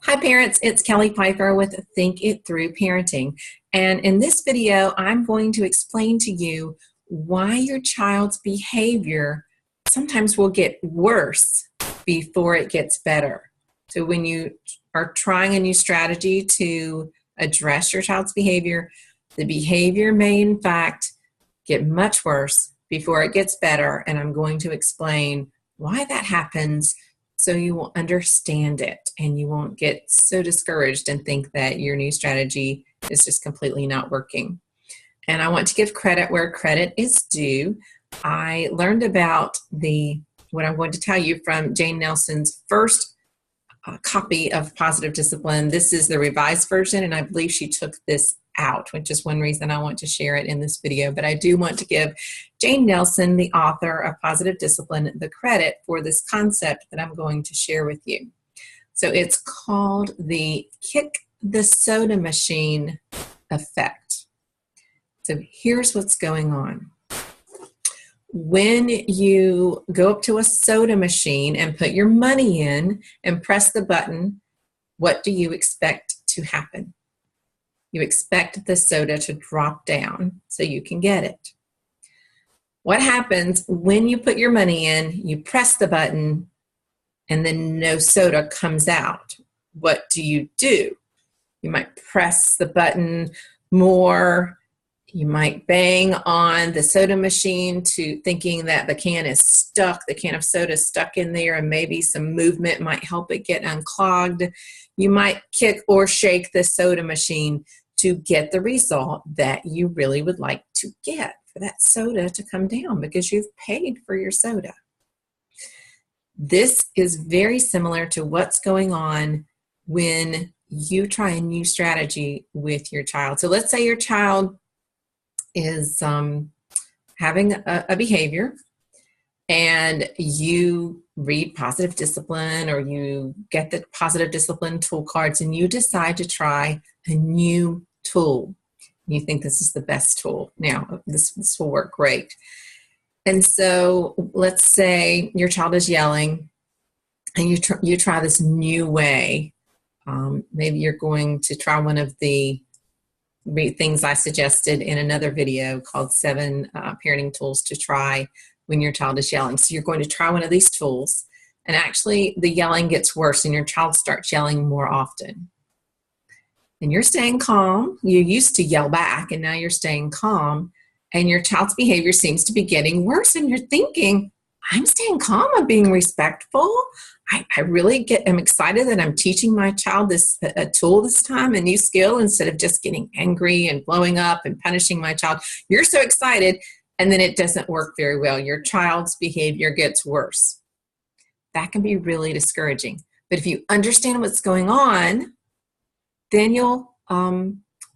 Hi parents, it's Kelly Pfeiffer with Think It Through Parenting. And in this video, I'm going to explain to you why your child's behavior sometimes will get worse before it gets better. So when you are trying a new strategy to address your child's behavior, the behavior may in fact get much worse before it gets better. And I'm going to explain why that happens, so you will understand it and you won't get so discouraged and think that your new strategy is just completely not working. And I want to give credit where credit is due. I learned about what I'm going to tell you from Jane Nelson's first copy of Positive Discipline. This is the revised version, and I believe she took this out, which is one reason I want to share it in this video. But I do want to give Jane Nelson, the author of Positive Discipline, the credit for this concept that I'm going to share with you. So it's called the kick the soda machine effect. So here's what's going on. When you go up to a soda machine and put your money in and press the button, what do you expect to happen? You expect the soda to drop down so you can get it. What happens when you put your money in, you press the button, and then no soda comes out? What do? You might press the button more. You might bang on the soda machine thinking that the can is stuck, the can of soda is stuck in there, and maybe some movement might help it get unclogged. You might kick or shake the soda machine to get the result that you really would like to get, for that soda to come down because you've paid for your soda. This is very similar to what's going on when you try a new strategy with your child. So let's say your child is having a behavior, and you read Positive Discipline, or you get the Positive Discipline tool cards, and you decide to try a new tool. You think this is the best tool. Now, this will work great. And so let's say your child is yelling, and you try this new way. Maybe you're going to try one of the things I suggested in another video called 7 parenting tools to try when your child is yelling. So you're going to try one of these tools, and actually the yelling gets worse and your child starts yelling more often. And you're staying calm. You used to yell back, and now you're staying calm, and your child's behavior seems to be getting worse, and you're thinking, I'm staying calm, I'm being respectful. I really am excited that I'm teaching my child a tool this time, a new skill, instead of just getting angry and blowing up and punishing my child. You're so excited, and then it doesn't work very well. Your child's behavior gets worse. That can be really discouraging. But if you understand what's going on, then you'll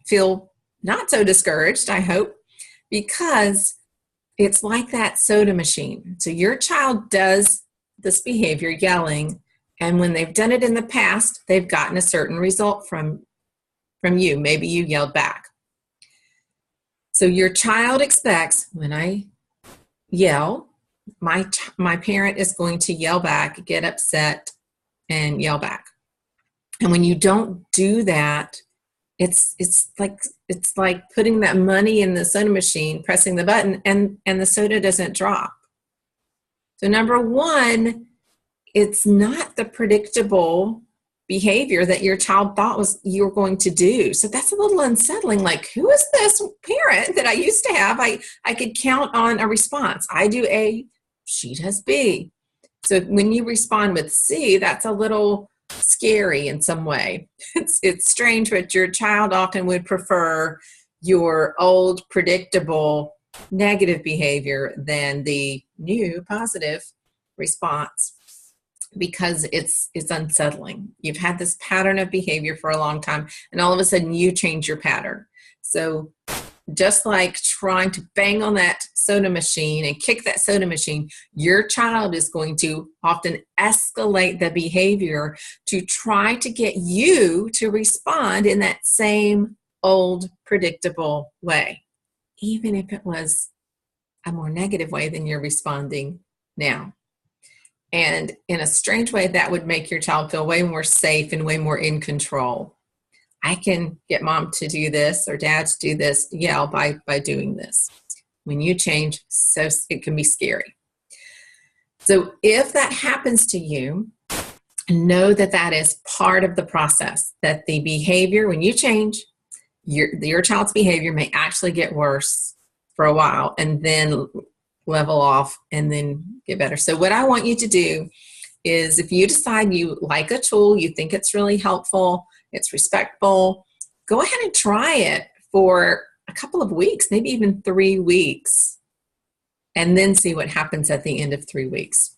feel not so discouraged, I hope, because it's like that soda machine. So your child does this behavior, yelling, and when they've done it in the past, they've gotten a certain result from you. Maybe you yelled back. So your child expects, when I yell, my parent is going to yell back, get upset, and yell back. And when you don't do that, it's like putting that money in the soda machine, pressing the button, and the soda doesn't drop. So number one, it's not the predictable behavior that your child thought you were going to do. So that's a little unsettling. Like, who is this parent that I used to have? I could count on a response. I do A, she does B. So when you respond with C, that's a little scary in some way. It's strange, but your child often would prefer your old, predictable, negative behavior than the new positive response, because it's unsettling. You've had this pattern of behavior for a long time, and all of a sudden you change your pattern. So just like trying to bang on that soda machine and kick that soda machine, your child is going to often escalate the behavior to try to get you to respond in that same old, predictable way, even if it was a more negative way than you're responding now. And in a strange way, that would make your child feel way more safe and way more in control. I can get mom to do this or dad to do this, yeah, by doing this. When you change, so it can be scary. So if that happens to you, know that that is part of the process, that the behavior, when you change, your child's behavior may actually get worse for a while and then level off and then get better. So what I want you to do is, if you decide you like a tool, you think it's really helpful, it's respectful, go ahead and try it for a couple of weeks, maybe even 3 weeks, and then see what happens at the end of 3 weeks.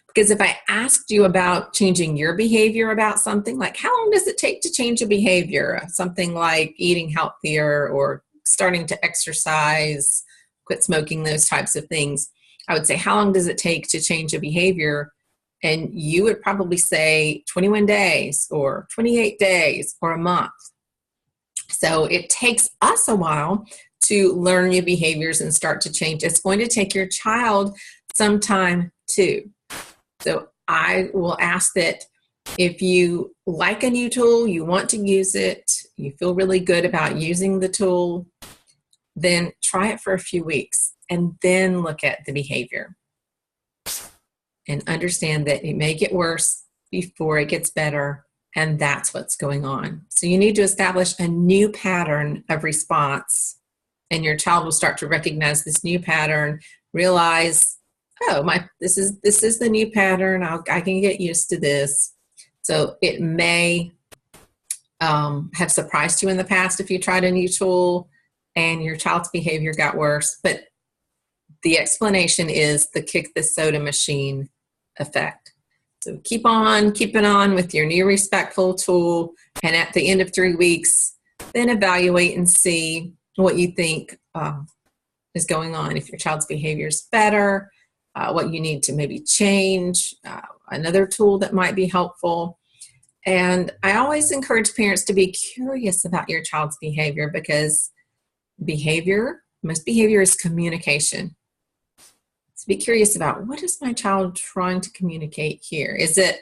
Because if I asked you about changing your behavior about something, like how long does it take to change a behavior? Something like eating healthier or starting to exercise, quit smoking, those types of things. I would say, how long does it take to change a behavior? And you would probably say 21 days or 28 days or a month. So it takes us a while to learn new behaviors and start to change. It's going to take your child some time too. So I will ask that if you like a new tool, you want to use it, you feel really good about using the tool, then try it for a few weeks and then look at the behavior and understand that it may get worse before it gets better, and that's what's going on. So you need to establish a new pattern of response, and your child will start to recognize this new pattern, realize, oh, this is the new pattern. I can get used to this. So it may have surprised you in the past if you tried a new tool and your child's behavior got worse. But the explanation is the kick the soda machine effect. So keep on keeping on with your new respectful tool, and at the end of 3 weeks, then evaluate and see what you think is going on. If your child's behavior is better, what you need to maybe change, another tool that might be helpful. And I always encourage parents to be curious about your child's behavior, because most behavior is communication. So be curious about, what is my child trying to communicate here? Is it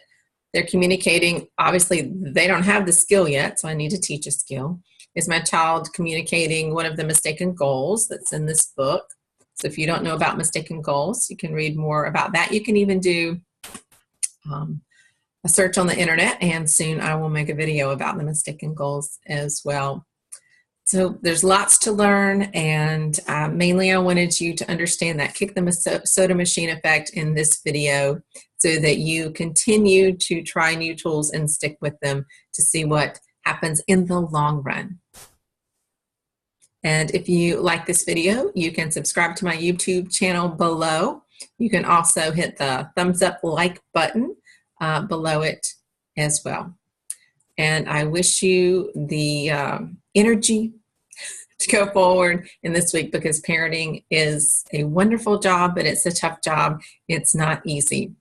they're communicating, obviously they don't have the skill yet, so I need to teach a skill. Is my child communicating one of the mistaken goals that's in this book? So if you don't know about mistaken goals, you can read more about that. You can even do a search on the internet, and soon I will make a video about the mistaken goals as well. So there's lots to learn, and mainly I wanted you to understand that kick the soda machine effect in this video, so that you continue to try new tools and stick with them to see what happens in the long run. And if you like this video, you can subscribe to my YouTube channel below. You can also hit the thumbs up like button below it as well. And I wish you the energy to go forward in this week, because parenting is a wonderful job, but it's a tough job. It's not easy.